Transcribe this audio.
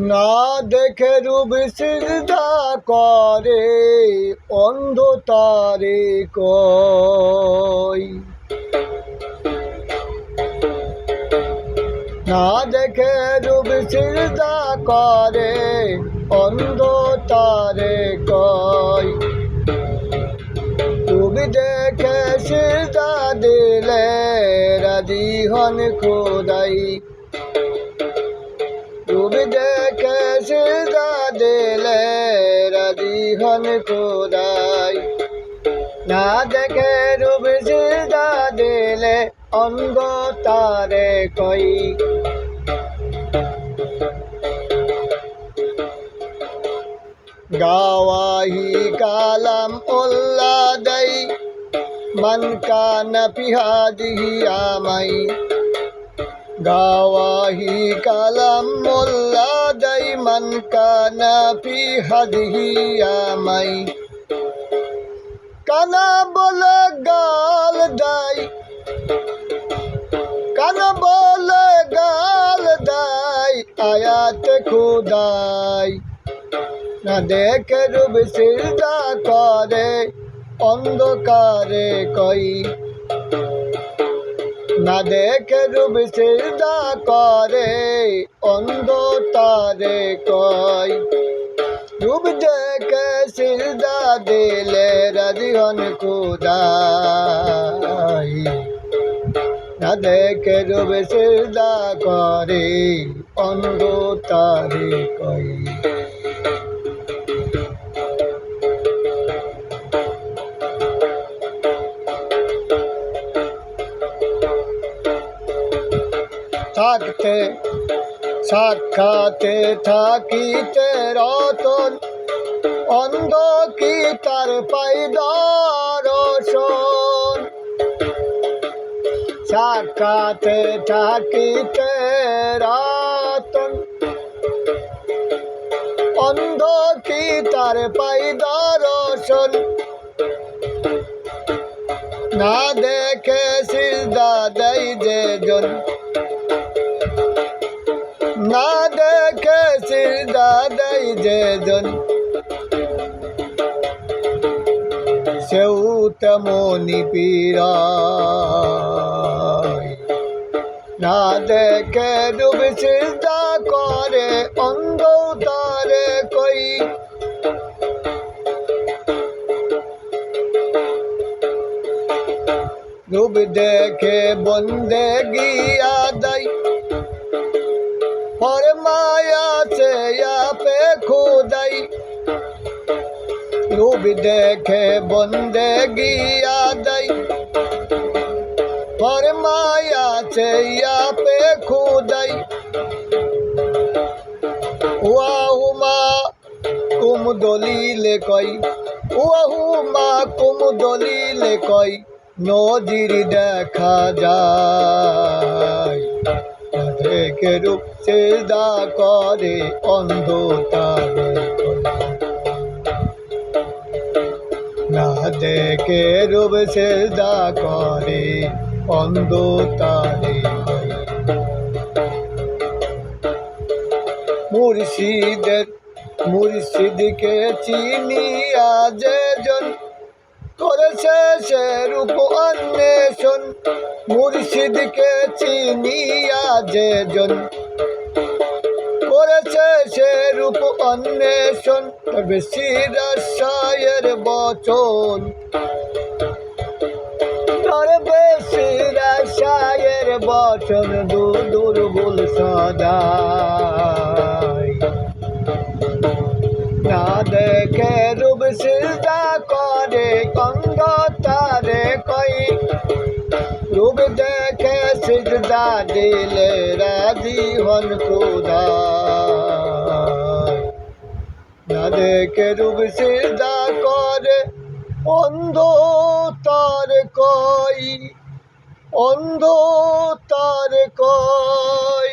না দেখে রূপ সিজদা করে অন্ধ তারে কই। না দেখে রূপ সিজদা করে অন্ধ তারে কই। রূপ দেখে সিজদা দিলে রাজি হন খোদাই। রূপ দেখে সিজদা দিলে রাজি হন খোদাই। না দেখে রূপ সিজদা দিলে অন্ধ তারে কই। গাওয়াহি কালাম উল্লাহ দাই মান কানা ফি হাদিহি আমাই। গাওয়াহি কালাম উল্লাহ দাই মান কানা ফি হাদিহি আমাই। কানা বলে গাল দাই, কানা বলে গাল দাই আয়াত খুদাই। না দেখে রূপ সিজদা করে অন্ধকারে কই। না দেখে রূপ সিজদা করে অন্ধ তারে কই। রূপ দেখে সিজদা দিলে রাজি হন খোদাই। না দেখে রূপ সিজদা করে অন্ধ তারে কই। থাকতে সাক্ষাতে থাকিতে রতন অন্ধ কি তার পাই দর্শন। সাক্ষাতে থাকিতে রতন অন্ধ কি তার পাই দর্শন। না দেখে সিজদা দেই যে জন। না দেখে সিজদা দেই যে জন সেও তেমনি পীড়ায়। না দেখে রূপ সিজদা করে অন্ধ তারে কই। রূপ দেখে বন্দেগি আদাই फरमाया से पे खुदाई। रूप देखे बंदेगी आदाई फरमाया से पे खुदाई। हुआ कुम दलील कोई, हुआ कुम दलील कोई नजीर देखा जाए। দেখে রূপ সিজদা করে অন্ধ তারে কই। না দেখে রূপ সিজদা করে অন্ধ তারে কই। মুর্শিদকে চিনিয়া যে জন করেছে সে রূপ অন্বেষণ। মুর্শিদকে চিনিয়া যে জন করেছে সে রূপ অন্বেষণ। তবে শিরাশায়ের বচন, তবে শিরাশায়ের বচন দুর্বল সদাই। না দেখে রূপ সিজদা করে অন্ধ তারে কই। রূপ দেখে সিজদা দিলে রাজি হন খোদাই। না দেখে রূপ সিজদা করে অন্ধ তারে কই, অন্ধ তারে কই।